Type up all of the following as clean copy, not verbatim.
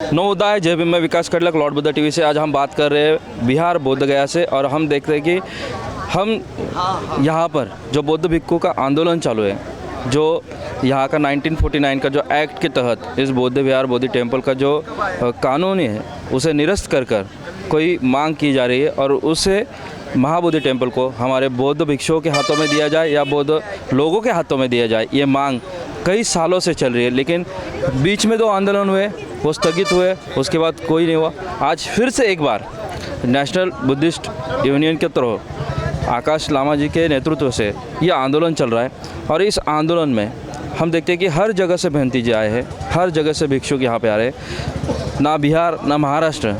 नवोदय जय भीम, मैं विकास खडलक Lord Buddha TV से। आज हम बात कर रहे हैं बिहार बोधगया से और हम देख रहे हैं कि हम यहाँ पर जो बौद्ध भिक्षु का आंदोलन चालू है, जो यहाँ का 1949 का जो एक्ट के तहत इस बौद्ध विहार बोधि टेम्पल का जो कानून है उसे निरस्त कर कोई मांग की जा रही है और उसे महाबोधि टेम्पल को हमारे बौद्ध भिक्षुओं के हाथों में दिया जाए या बौद्ध लोगों के हाथों में दिया जाए। ये मांग कई सालों से चल रही है, लेकिन बीच में 2 आंदोलन हुए, वो स्थगित हुए, उसके बाद कोई नहीं हुआ। आज फिर से एक बार नेशनल बुद्धिस्ट यूनियन के तरफ आकाश लामा जी के नेतृत्व से ये आंदोलन चल रहा है और इस आंदोलन में हम देखते हैं कि हर जगह से भंती जी आए हैं, हर जगह से भिक्षुक यहाँ पे आ रहे हैं। ना बिहार ना महाराष्ट्र,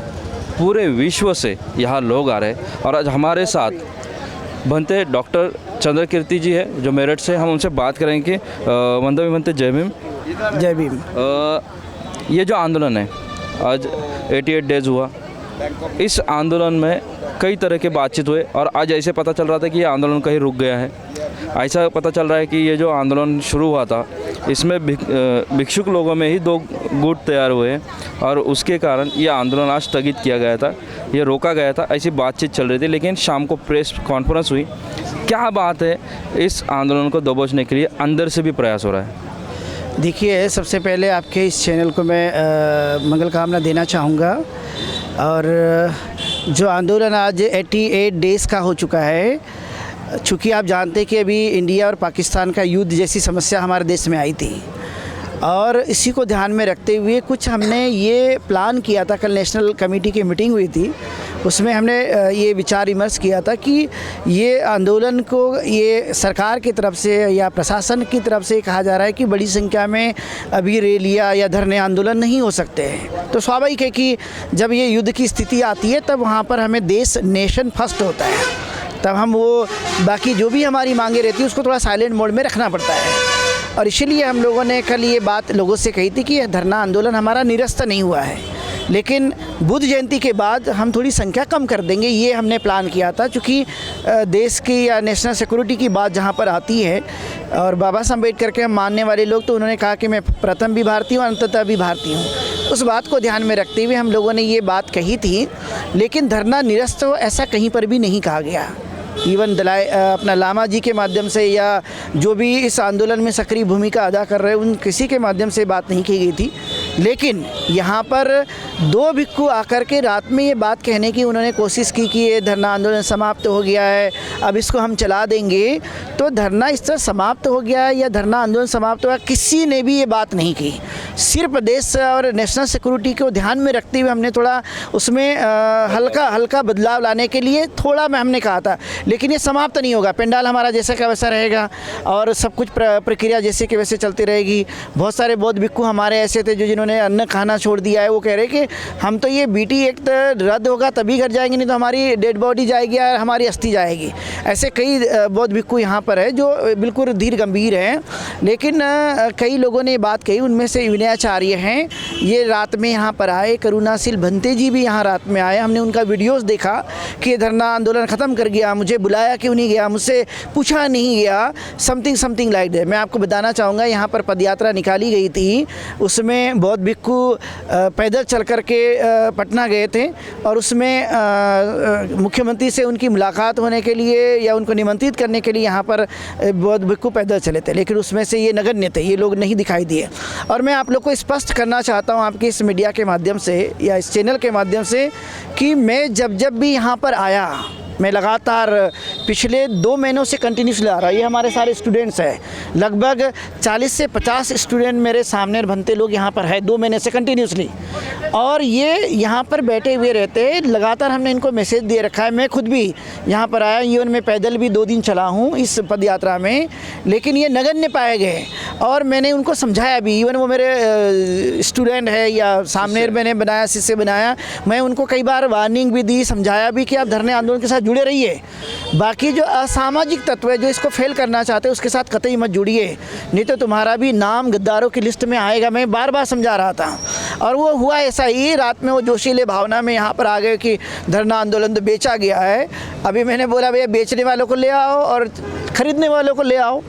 पूरे विश्व से यहाँ लोग आ रहे हैं। और आज हमारे साथ भंते डॉक्टर चंद्रकीर्ति जी है जो मेरठ से। हम उनसे बात करेंगे कि वंदे भंते जय भीम। जय भीम। ये जो आंदोलन है आज 88 डेज हुआ, इस आंदोलन में कई तरह के बातचीत हुए और आज ऐसे पता चल रहा था कि ये आंदोलन कहीं रुक गया है। ऐसा पता चल रहा है कि ये जो आंदोलन शुरू हुआ था इसमें भिक्षुक लोगों में ही 2 गुट तैयार हुए और उसके कारण ये आंदोलन आज स्थगित किया गया था, ये रोका गया था। ऐसी बातचीत चल रही थी, लेकिन शाम को प्रेस कॉन्फ्रेंस हुई। क्या बात है, इस आंदोलन को दबोचने के लिए अंदर से भी प्रयास हो रहा है? देखिए, सबसे पहले आपके इस चैनल को मैं मंगल कामना देना चाहूँगा। और जो आंदोलन आज 88 डेज़ का हो चुका है, चूँकि आप जानते हैं कि अभी इंडिया और पाकिस्तान का युद्ध जैसी समस्या हमारे देश में आई थी और इसी को ध्यान में रखते हुए कुछ हमने ये प्लान किया था। कल नेशनल कमेटी की मीटिंग हुई थी, उसमें हमने ये विचार विमर्श किया था कि ये आंदोलन को ये सरकार की तरफ से या प्रशासन की तरफ से कहा जा रहा है कि बड़ी संख्या में अभी रैलियाँ या धरने आंदोलन नहीं हो सकते हैं। तो स्वाभाविक है कि जब ये युद्ध की स्थिति आती है तब वहाँ पर हमें देश नेशन फर्स्ट होता है, तब हम वो बाकी जो भी हमारी मांगे रहती है उसको थोड़ा साइलेंट मोड में रखना पड़ता है। और इसीलिए हम लोगों ने कल ये बात लोगों से कही थी कि यह धरना आंदोलन हमारा निरस्त नहीं हुआ है, लेकिन बुद्ध जयंती के बाद हम थोड़ी संख्या कम कर देंगे, ये हमने प्लान किया था। चूँकि देश की या नेशनल सिक्योरिटी की बात जहाँ पर आती है और बाबा साहब अम्बेडकर के हम मानने वाले लोग, तो उन्होंने कहा कि मैं प्रथम भी भारतीय हूँ, अंततः भी भारतीय हूँ। उस बात को ध्यान में रखते हुए हम लोगों ने ये बात कही थी, लेकिन धरना निरस्त हो ऐसा कहीं पर भी नहीं कहा गया। इवन अपना लामा जी के माध्यम से या जो भी इस आंदोलन में सक्रिय भूमिका अदा कर रहे हैं उन किसी के माध्यम से बात नहीं की गई थी। लेकिन यहाँ पर 2 भिक्षु आकर के रात में ये बात कहने की उन्होंने कोशिश की कि ये धरना आंदोलन समाप्त हो गया है, अब इसको हम चला देंगे। तो धरना इस तरह समाप्त हो गया है या धरना आंदोलन समाप्त हुआ, किसी ने भी ये बात नहीं की। सिर्फ देश और नेशनल सिक्योरिटी को ध्यान में रखते हुए हमने थोड़ा उसमें हल्का बदलाव लाने के लिए थोड़ा में हमने कहा था, लेकिन ये समाप्त नहीं होगा। पंडाल हमारा जैसा का वैसा रहेगा और सब कुछ प्रक्रिया जैसे कि वैसे चलती रहेगी। बहुत सारे बौद्ध भिक्षु हमारे ऐसे थे जो जिन्होंने अन्न खाना छोड़ दिया है, वो कह रहे कि हम तो ये बीटी एक्ट रद्द होगा तभी घर जाएंगे, नहीं तो हमारी डेड बॉडी जाएगी या हमारी अस्थि जाएगी। ऐसे कई बौद्ध भिक्षु यहाँ पर है जो बिल्कुल धीर गंभीर हैं। लेकिन कई लोगों ने बात कही, उनमें से विनयाचार्य हैं, ये रात में यहाँ पर आए। करुणाशील भंते जी भी यहाँ रात में आए। हमने उनका वीडियोज़ देखा कि धरना आंदोलन ख़त्म कर गया, मुझे बुलाया क्यों नहीं गया, मुझसे पूछा नहीं गया, समथिंग लाइक दैट। मैं आपको बताना चाहूँगा, यहाँ पर पदयात्रा निकाली गई थी, उसमें बौद्ध भिक्षु पैदल चल कर के पटना गए थे और उसमें मुख्यमंत्री से उनकी मुलाकात होने के लिए या उनको निमंत्रित करने के लिए यहाँ पर बौद्ध भिक्षु पैदल चले थे, लेकिन उसमें से ये नगण्य थे, ये लोग नहीं दिखाई दिए। और मैं आप लोग को स्पष्ट करना चाहता हूँ आपके इस मीडिया के माध्यम से या इस चैनल के माध्यम से कि मैं जब भी यहाँ पर आया, मैं लगातार पिछले 2 महीनों से कंटिन्यूसली आ रहा। ये हमारे सारे स्टूडेंट्स हैं, लगभग 40 से 50 स्टूडेंट मेरे सामने भंते लोग यहाँ पर है 2 महीने से कंटिन्यूसली, और ये यहाँ पर बैठे हुए रहते हैं। लगातार हमने इनको मैसेज दे रखा है। मैं खुद भी यहाँ पर आया, इवन मैं पैदल भी 2 दिन चला हूँ इस पद यात्रा में, लेकिन ये नगण्य पाए गए और मैंने उनको समझाया भी। इवन वो मेरे स्टूडेंट है या सामने मैंने बनाया, शिष्य बनाया, मैं उनको कई बार वार्निंग भी दी, समझाया भी कि आप धरने आंदोलन के साथ जुड़े रहिए। बाकी जो असामाजिक तत्व है जो इसको फेल करना चाहते हैं उसके साथ कतई मत जुड़िए, नहीं तो तुम्हारा भी नाम गद्दारों की लिस्ट में आएगा। मैं बार बार समझा रहा था और वो हुआ ऐसा ही। रात में वो जोशीले भावना में यहाँ पर आ गए कि धरना आंदोलन तो बेचा गया है। अभी मैंने बोला भैया बेचने वालों को ले आओ और ख़रीदने वालों को ले आओ,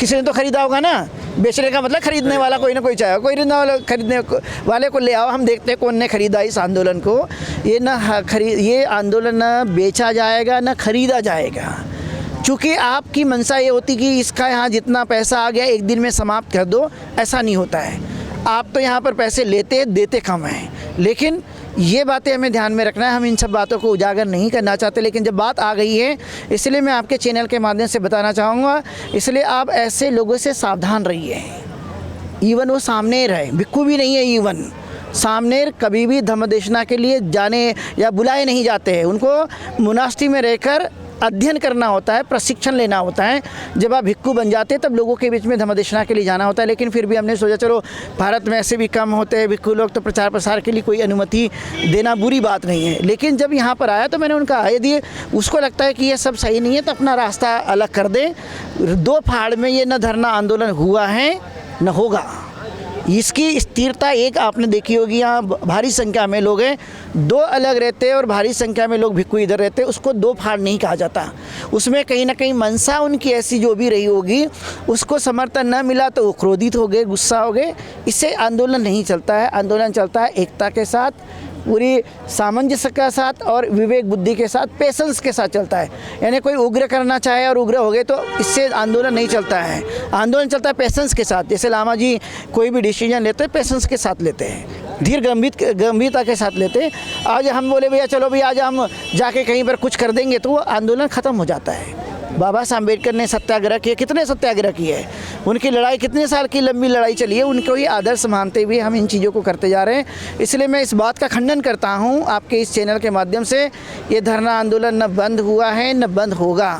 किसी ने तो ख़रीदा होगा ना। बेचने का मतलब खरीदने वाला कोई ना कोई चाहे, कोई खरीदने वाले को ले आओ, हम देखते हैं कौन ने खरीदा इस आंदोलन को। ये आंदोलन न बेचा जाएगा न खरीदा जाएगा, चूँकि आपकी मंशा ये होती कि इसका यहाँ जितना पैसा आ गया एक दिन में समाप्त कर दो, ऐसा नहीं होता है। आप तो यहाँ पर पैसे लेते देते कम हैं, लेकिन ये बातें हमें ध्यान में रखना है। हम इन सब बातों को उजागर नहीं करना चाहते, लेकिन जब बात आ गई है इसलिए मैं आपके चैनल के माध्यम से बताना चाहूँगा, इसलिए आप ऐसे लोगों से सावधान रहिए। इवन वो सामने रहे, भिक्खू भी नहीं है, इवन सामने कभी भी धम्मदेशना के लिए जाने या बुलाए नहीं जाते हैं। उनको मोनास्ट्री में रहकर अध्ययन करना होता है, प्रशिक्षण लेना होता है। जब आप भिक्खू बन जाते हैं तब लोगों के बीच में धम्मदेशना के लिए जाना होता है। लेकिन फिर भी हमने सोचा चलो भारत में ऐसे भी कम होते हैं भिक्खू लोग, तो प्रचार प्रसार के लिए कोई अनुमति देना बुरी बात नहीं है। लेकिन जब यहाँ पर आया तो मैंने उनका यदि उसको लगता है कि ये सब सही नहीं है तो अपना रास्ता अलग कर दें। दो फाड़ में ये न धरना आंदोलन हुआ है न होगा। इसकी स्थिरता एक आपने देखी होगी, यहाँ भारी संख्या में लोग हैं, दो अलग रहते हैं और भारी संख्या में लोग भिक्खू इधर रहते हैं, उसको दो फाड़ नहीं कहा जाता। उसमें कहीं ना कहीं मनसा उनकी ऐसी जो भी रही होगी, उसको समर्थन न मिला तो वो क्रोधित हो गए, गुस्सा हो गए। इससे आंदोलन नहीं चलता है। आंदोलन चलता है एकता के साथ, पूरी सामंजस्य के साथ और विवेक बुद्धि के साथ, पेशेंस के साथ चलता है। यानी कोई उग्र करना चाहे और उग्र हो गए तो इससे आंदोलन नहीं चलता है। आंदोलन चलता है पेशेंस के साथ। जैसे लामा जी कोई भी डिसीजन लेते हैं पेशेंस के साथ लेते हैं, धीर गंभीरता के साथ लेते हैं। आज हम बोले भैया चलो भैया आज हम जाके कहीं पर कुछ कर देंगे तो वो आंदोलन ख़त्म हो जाता है। बाबा साहब अम्बेडकर ने सत्याग्रह किए, कितने सत्याग्रह किए हैं, उनकी लड़ाई कितने साल की लंबी लड़ाई चली है, उनको ही आदर्श मानते हुए हम इन चीज़ों को करते जा रहे हैं। इसलिए मैं इस बात का खंडन करता हूँ आपके इस चैनल के माध्यम से, ये धरना आंदोलन न बंद हुआ है न बंद होगा।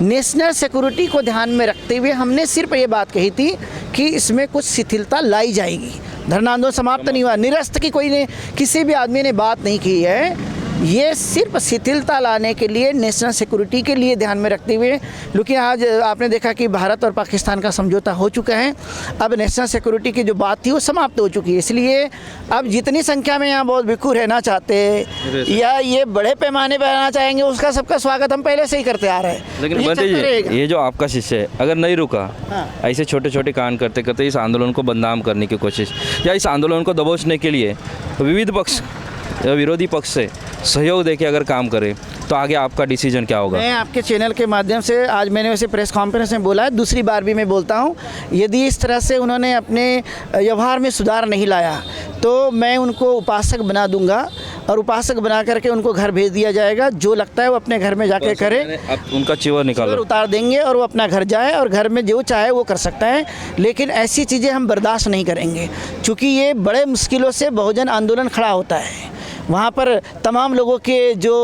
नेशनल सिक्योरिटी को ध्यान में रखते हुए हमने सिर्फ ये बात कही थी कि इसमें कुछ शिथिलता लाई जाएगी। धरना आंदोलन समाप्त नहीं हुआ, निरस्त की कोई ने किसी भी आदमी ने बात नहीं की है। ये सिर्फ शिथिलता लाने के लिए, नेशनल सिक्योरिटी के लिए ध्यान में रखते हुए, क्योंकि आज आपने देखा कि भारत और पाकिस्तान का समझौता हो चुका है। अब नेशनल सिक्योरिटी की जो बात थी वो समाप्त हो चुकी है। इसलिए अब जितनी संख्या में यहाँ बहुत भिक्खू रहना चाहते हैं या ये बड़े पैमाने पर रहना चाहेंगे, उसका सबका स्वागत हम पहले से ही करते आ रहे हैं। लेकिन बंटी जी, ये जो आपका शिष्य है अगर नहीं रुका, ऐसे छोटे छोटे कांड करते करते इस आंदोलन को बदनाम करने की कोशिश या इस आंदोलन को दबोचने के लिए विविध पक्ष या विरोधी पक्ष से सहयोग देके अगर काम करे तो आगे आपका डिसीजन क्या होगा? मैं आपके चैनल के माध्यम से, आज मैंने वैसे प्रेस कॉन्फ्रेंस में बोला है, दूसरी बार भी मैं बोलता हूं, यदि इस तरह से उन्होंने अपने व्यवहार में सुधार नहीं लाया तो मैं उनको उपासक बना दूंगा और उपासक बना करके उनको घर भेज दिया जाएगा। जो लगता है वो अपने घर में जाके करे, अब उनका चिवर निकालो, उतार देंगे और वो अपना घर जाए और घर में जो चाहे वो कर सकता है। लेकिन ऐसी चीज़ें हम बर्दाश्त नहीं करेंगे, क्योंकि ये बड़े मुश्किलों से बहुजन आंदोलन खड़ा होता है। वहाँ पर तमाम लोगों के जो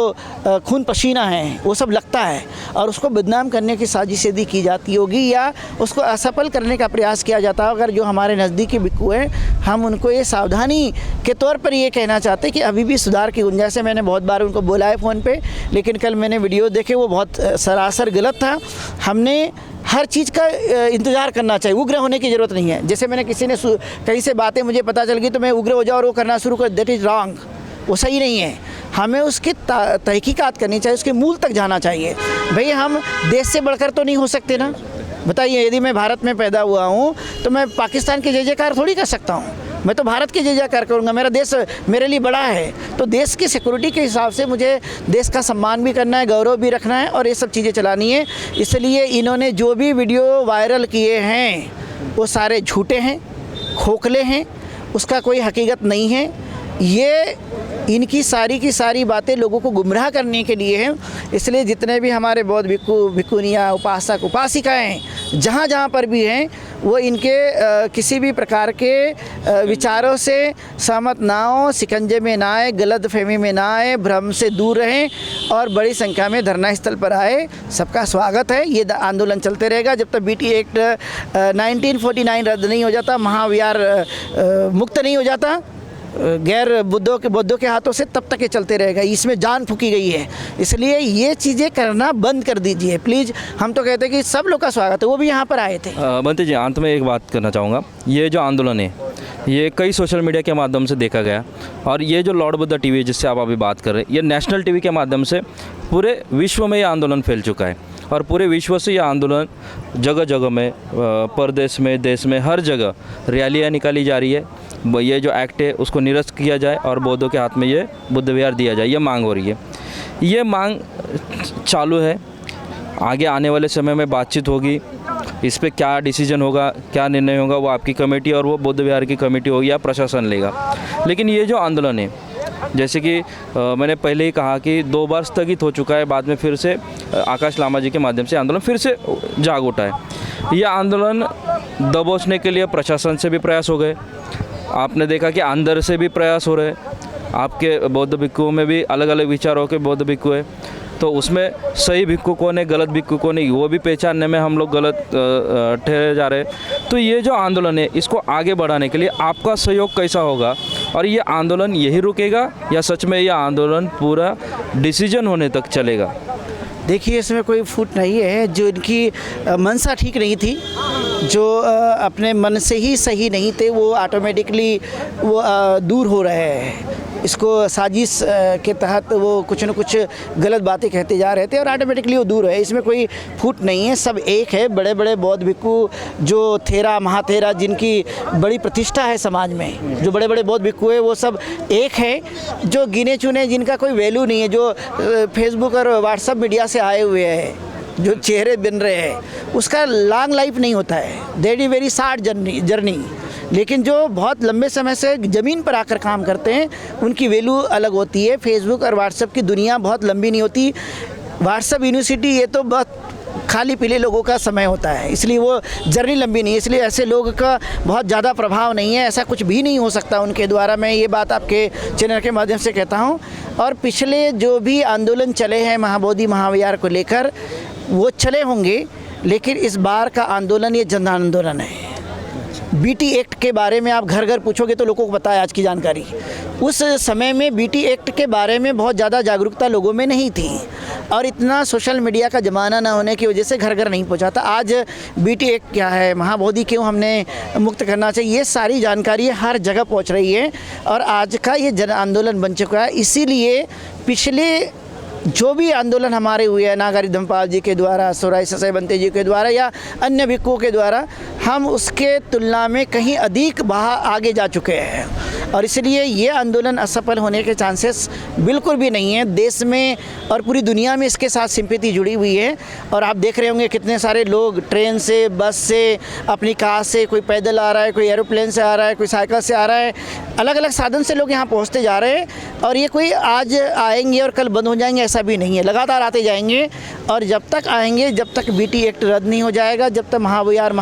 खून पसीना है वो सब लगता है और उसको बदनाम करने की साजिश यदि की जाती होगी या उसको असफल करने का प्रयास किया जाता है, अगर जो हमारे नज़दीकी भिक्खू हैं, हम उनको ये सावधानी के तौर पर ये कहना चाहते हैं कि अभी भी सुधार की गुंजाइश है। मैंने बहुत बार उनको बोला है फ़ोन पे, लेकिन कल मैंने वीडियो देखे वो बहुत सरासर गलत था। हमने हर चीज़ का इंतज़ार करना चाहिए, उग्र होने की ज़रूरत नहीं है। जैसे मैंने किसी ने कहीं से बातें मुझे पता चल गई तो मैं उग्र हो जाऊँ और वो करना शुरू कर, दैट इज़ रॉन्ग, वो सही नहीं है। हमें उसकी तहकीकात करनी चाहिए, उसके मूल तक जाना चाहिए। भाई हम देश से बढ़कर तो नहीं हो सकते ना, बताइए। यदि मैं भारत में पैदा हुआ हूँ तो मैं पाकिस्तान की जय जयकार थोड़ी कर सकता हूँ, मैं तो भारत की जय जयकार करूँगा। मेरा देश मेरे लिए बड़ा है, तो देश की सिक्योरिटी के हिसाब से मुझे देश का सम्मान भी करना है, गौरव भी रखना है और ये सब चीज़ें चलानी है। इसलिए इन्होंने जो भी वीडियो वायरल किए हैं वो सारे झूठे हैं, खोखले हैं, उसका कोई हकीकत नहीं है। ये इनकी सारी की सारी बातें लोगों को गुमराह करने के लिए हैं। इसलिए जितने भी हमारे बौद्ध भिक्खू भिक्खुनियाँ, उपासक उपासिकाएँ जहाँ जहाँ पर भी हैं, वो इनके किसी भी प्रकार के विचारों से सहमत ना हो, शिकंजे में ना आए, गलत फहमी में ना आए, भ्रम से दूर रहें और बड़ी संख्या में धरना स्थल पर आए। सबका स्वागत है। ये आंदोलन चलते रहेगा जब तक BT एक्ट 1949 रद्द नहीं हो जाता, महाविहार मुक्त नहीं हो जाता गैर बौद्धों के हाथों से, तब तक ये चलते रहेगा। इसमें जान फूकी गई है, इसलिए ये चीज़ें करना बंद कर दीजिए प्लीज़। हम तो कहते हैं कि सब लोग का स्वागत है, वो भी यहाँ पर आए थे। बंटी जी, अंत में एक बात करना चाहूँगा, ये जो आंदोलन है ये कई सोशल मीडिया के माध्यम से देखा गया। और ये जो लॉर्ड बुद्धा टीवी जिससे आप अभी बात कर रहे हैं, ये नेशनल टीवी के माध्यम से पूरे विश्व में ये आंदोलन फैल चुका है और पूरे विश्व से ये आंदोलन जगह जगह में, प्रदेश में, देश में, हर जगह रैलियाँ निकाली जा रही है। ये जो एक्ट है उसको निरस्त किया जाए और बौद्धों के हाथ में ये बुद्ध विहार दिया जाए, ये मांग हो रही है। ये मांग चालू है, आगे आने वाले समय में बातचीत होगी, इस पे क्या डिसीजन होगा, क्या निर्णय होगा, वो आपकी कमेटी और वो बौद्ध विहार की कमेटी होगी या प्रशासन लेगा। लेकिन ये जो आंदोलन है, जैसे कि मैंने पहले ही कहा कि 2 बार स्थगित हो चुका है, बाद में फिर से आकाश लामा जी के माध्यम से आंदोलन फिर से जाग उठा है। यह आंदोलन दबोचने के लिए प्रशासन से भी प्रयास हो गए, आपने देखा कि अंदर से भी प्रयास हो रहे, आपके बौद्ध भिक्षुओं में भी अलग अलग विचारों के बौद्ध भिक्षु है, तो उसमें सही भिक्षु कौन है, गलत भिक्षु कौन है, वो भी पहचानने में हम लोग गलत ठहरे जा रहे हैं। तो ये जो आंदोलन है इसको आगे बढ़ाने के लिए आपका सहयोग कैसा होगा, और ये आंदोलन यही रुकेगा या सच में ये आंदोलन पूरा डिसीजन होने तक चलेगा? देखिए, इसमें कोई फूट नहीं है। जो इनकी मनसा ठीक नहीं थी, जो अपने मन से ही सही नहीं थे, वो ऑटोमेटिकली वो दूर हो रहे हैं। इसको साजिश के तहत वो कुछ न कुछ गलत बातें कहते जा रहे थे और ऑटोमेटिकली वो दूर है। इसमें कोई फूट नहीं है, सब एक है। बड़े बड़े बौद्ध भिक्षु जो थेरा महाथेरा जिनकी बड़ी प्रतिष्ठा है समाज में, जो बड़े बड़े बौद्ध भिक्षु है, वो सब एक है। जो गिने चुने जिनका कोई वैल्यू नहीं है, जो फेसबुक और व्हाट्सएप मीडिया से आए हुए हैं, जो चेहरे बन रहे हैं, उसका लॉन्ग लाइफ नहीं होता है। That is very short journey. लेकिन जो बहुत लंबे समय से ज़मीन पर आकर काम करते हैं, उनकी वैल्यू अलग होती है। फेसबुक और व्हाट्सएप की दुनिया बहुत लंबी नहीं होती। व्हाट्सएप यूनिवर्सिटी ये तो बहुत खाली पीले लोगों का समय होता है, इसलिए वो जर्नी लंबी नहीं है। इसलिए ऐसे लोगों का बहुत ज़्यादा प्रभाव नहीं है, ऐसा कुछ भी नहीं हो सकता उनके द्वारा। मैं ये बात आपके चैनल के माध्यम से कहता हूँ। और पिछले जो भी आंदोलन चले हैं महाबोधि महाविहार को लेकर, वो चले होंगे, लेकिन इस बार का आंदोलन ये जन आंदोलन है। बीटी एक्ट के बारे में आप घर घर पूछोगे तो लोगों को पता है आज की जानकारी। उस समय में बीटी एक्ट के बारे में बहुत ज़्यादा जागरूकता लोगों में नहीं थी और इतना सोशल मीडिया का ज़माना ना होने की वजह से घर घर नहीं पहुंचा था। आज बीटी एक्ट क्या है, महाबोधि क्यों हमने मुक्त करना चाहिए, ये सारी जानकारी हर जगह पहुंच रही है और आज का ये जन आंदोलन बन चुका है। इसीलिए पिछले जो भी आंदोलन हमारे हुए हैं, नागारी धम्मपाल जी के द्वारा, सोराई ससाई बंते जी के द्वारा या अन्य भिक्षुओं के द्वारा, हम उसके तुलना में कहीं अधिक आगे जा चुके हैं और इसलिए ये आंदोलन असफल होने के चांसेस बिल्कुल भी नहीं है। देश में और पूरी दुनिया में इसके साथ सिंपैथी जुड़ी हुई है और आप देख रहे होंगे कितने सारे लोग ट्रेन से, बस से, अपनी कार से, कोई पैदल आ रहा है, कोई एरोप्लेन से आ रहा है, कोई साइकिल से आ रहा है, अलग अलग साधन से लोग यहाँ पहुँचते जा रहे हैं। और ये कोई आज आएंगे और कल बंद हो जाएंगे ऐसा भी नहीं है, लगातार आते जाएंगे और जब तक आएंगे, जब तक बीटी एक्ट रद्द नहीं हो जाएगा, जब तक महाविहार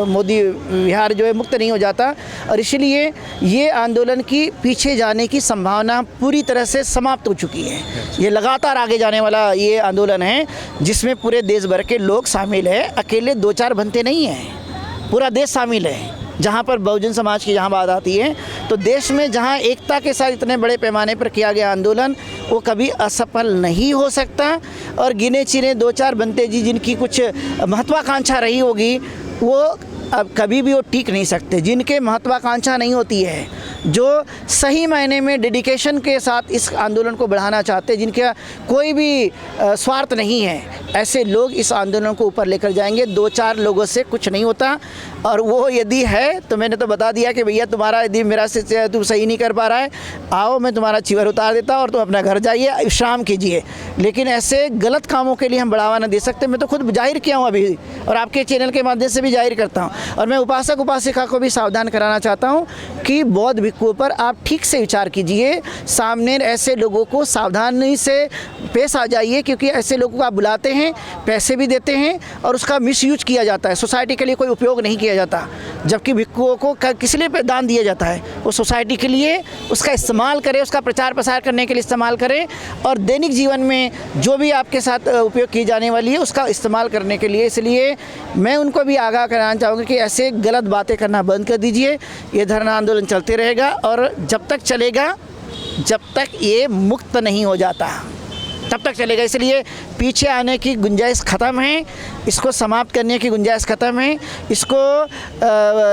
मोदी विहार जो है मुक्त नहीं हो जाता। और इसलिए ये आंदोलन की पीछे जाने की संभावना पूरी तरह से समाप्त हो चुकी है। ये लगातार आगे जाने वाला ये आंदोलन है जिसमें पूरे देश भर के लोग शामिल हैं। अकेले 2-4 बनते नहीं हैं, पूरा देश शामिल है। जहाँ पर बहुजन समाज की जहाँ बात आती है तो देश में जहाँ एकता के साथ इतने बड़े पैमाने पर किया गया आंदोलन, वो कभी असफल नहीं हो सकता। और गिने चुने 2-4 बनते जी जिनकी कुछ महत्वाकांक्षा रही होगी, वो अब कभी भी वो टिक नहीं सकते। जिनके महत्वाकांक्षा नहीं होती है, जो सही मायने में डेडिकेशन के साथ इस आंदोलन को बढ़ाना चाहते हैं, जिनका कोई भी स्वार्थ नहीं है, ऐसे लोग इस आंदोलन को ऊपर लेकर जाएंगे। 2-4 लोगों से कुछ नहीं होता। और वो यदि है तो मैंने तो बता दिया कि भैया तुम्हारा यदि मेरा से तुम सही नहीं कर पा रहा है, आओ मैं तुम्हारा चीवर उतार देता और तुम अपना घर जाइए, विश्राम कीजिए। लेकिन ऐसे गलत कामों के लिए हम बढ़ावा न दे सकते। मैं तो खुद जाहिर किया हूँ अभी और आपके चैनल के माध्यम से भी जाहिर करता हूँ। और मैं उपासक उपासिका को भी सावधान कराना चाहता हूँ कि बौद्ध भिक्षुओं पर आप ठीक से विचार कीजिए। सामने ऐसे लोगों को सावधानी से पेश आ जाइए, क्योंकि ऐसे लोगों को आप बुलाते हैं, पैसे भी देते हैं और उसका मिसयूज किया जाता है। सोसाइटी के लिए कोई उपयोग नहीं किया जाता, जबकि भिक्षुओं को किस लिए दान दिया जाता है, वो सोसाइटी के लिए उसका इस्तेमाल करें, उसका प्रचार प्रसार करने के लिए इस्तेमाल करें और दैनिक जीवन में जो भी आपके साथ उपयोग की जाने वाली है उसका इस्तेमाल करने के लिए। इसलिए मैं उनको भी आगाह कराना चाहूँगा कि ऐसे गलत बातें करना बंद कर दीजिए। ये धरना आंदोलन चलते रहेगा और जब तक चलेगा, जब तक ये मुक्त नहीं हो जाता। तब तक चलेगा। इसलिए पीछे आने की गुंजाइश ख़त्म है, इसको समाप्त करने की गुंजाइश ख़त्म है। इसको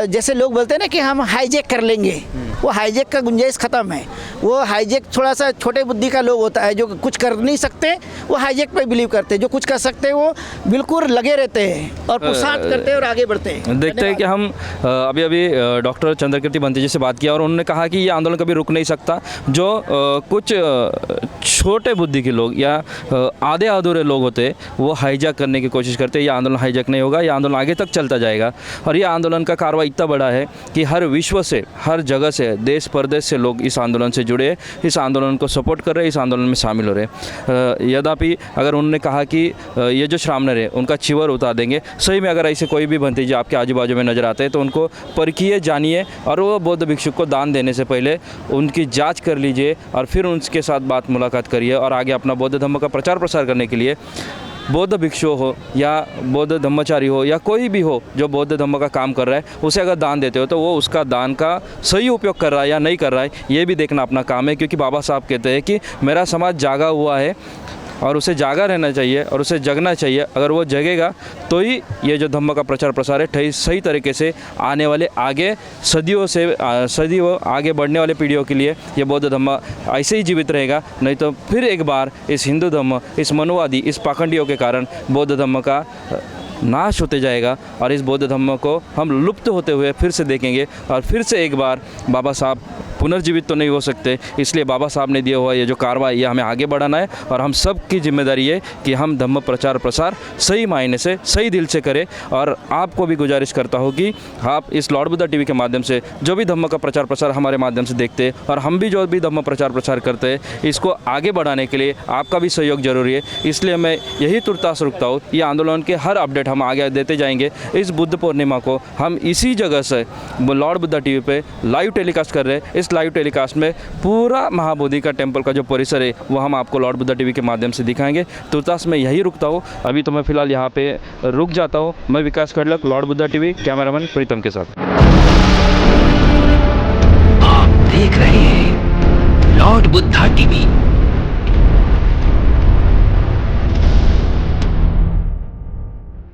जैसे लोग बोलते हैं ना कि हम हाईजैक कर लेंगे, वो हाईजैक का गुंजाइश ख़त्म है। वो हाईजैक थोड़ा सा छोटे बुद्धि का लोग होता है, जो कुछ कर नहीं सकते वो हाईजैक पे बिलीव करते हैं, जो कुछ कर सकते हैं वो बिल्कुल लगे रहते हैं और पुरुषार्थ करते हैं और आगे बढ़ते हैं। देखते हैं कि हम अभी अभी डॉक्टर चंद्रकीर्ति बंती जी से बात किया और उन्होंने कहा कि ये आंदोलन कभी रुक नहीं सकता। जो कुछ छोटे बुद्धि के लोग या आधे अधूरे लोग होते हैं वो हाईजैक करने की कोशिश करते हैं। ये आंदोलन हाईजैक नहीं होगा, ये आंदोलन आगे तक चलता जाएगा। और ये आंदोलन का कारवा इतना बड़ा है कि हर विश्व से, हर जगह से, देश परदेश से लोग इस आंदोलन से जुड़े, इस आंदोलन को सपोर्ट कर रहे हैं, इस आंदोलन में शामिल हो रहे हैं। यद्यपि अगर उन्होंने कहा कि ये जो श्रामणर है उनका चिवर उतार देंगे, सही में अगर ऐसे कोई भी भंतीजी आपके आजू बाजू में नज़र आते हैं तो उनको परखिए, जानिए और वो बौद्ध भिक्षुक को दान देने से पहले उनकी जांच कर लीजिए और फिर उनके साथ बात मुलाकात करिए। और आगे अपना बौद्ध धर्म का प्रचार प्रसार करने के लिए बौद्ध भिक्षु हो या बौद्ध धम्मचारी हो या कोई भी हो जो बौद्ध धर्म का काम कर रहा है, उसे अगर दान देते हो तो वो उसका दान का सही उपयोग कर रहा है या नहीं कर रहा है, ये भी देखना अपना काम है। क्योंकि बाबा साहब कहते हैं कि मेरा समाज जागा हुआ है और उसे जागा रहना चाहिए और उसे जगना चाहिए। अगर वो जगेगा तो ही ये जो धम्म का प्रचार प्रसार है सही तरीके से आने वाले आगे सदियों आगे बढ़ने वाले पीढ़ियों के लिए ये बौद्ध धम्म ऐसे ही जीवित रहेगा। नहीं तो फिर एक बार इस हिंदू धम्म, इस मनुवादी, इस पाखंडियों के कारण बौद्ध धम्म का नाश होते जाएगा और इस बौद्ध धर्म को हम लुप्त होते हुए फिर से देखेंगे। और फिर से एक बार बाबा साहब पुनर्जीवित तो नहीं हो सकते, इसलिए बाबा साहब ने दिया हुआ ये जो कार्रवाई ये हमें आगे बढ़ाना है और हम सब की जिम्मेदारी है कि हम धम्म प्रचार प्रसार सही मायने से, सही दिल से करें। और आपको भी गुजारिश करता हूँ कि आप इस लॉर्ड बुद्धा टीवी के माध्यम से जो भी धम्म का प्रचार प्रसार हमारे माध्यम से देखते हैं और हम भी जो भी धम्म प्रचार प्रसार करते हैं, इसको आगे बढ़ाने के लिए आपका भी सहयोग जरूरी है। इसलिए मैं यही तुर्तास रुकता हूँ। ये आंदोलन के हर अपडेट हम आगे देते जाएंगे। इस बुद्ध पूर्णिमा को हम इसी जगह से लॉर्ड बुद्धा टीवी पे लाइव टेलीकास्ट कर रहे हैं। इस लाइव टेलीकास्ट में पूरा महाबोधि का टेम्पल का जो परिसर है वो हम आपको लॉर्ड बुद्धा टीवी के माध्यम से दिखाएंगे। तुर्तास में यही रुकता हूँ। अभी तो मैं फिलहाल यहाँ पे रुक जाता हूँ। मैं विकास खड़लक, लॉर्ड बुद्धा टीवी, कैमरामैन प्रीतम के साथ। आप देख रहे हैं लॉर्ड बुद्धा टीवी।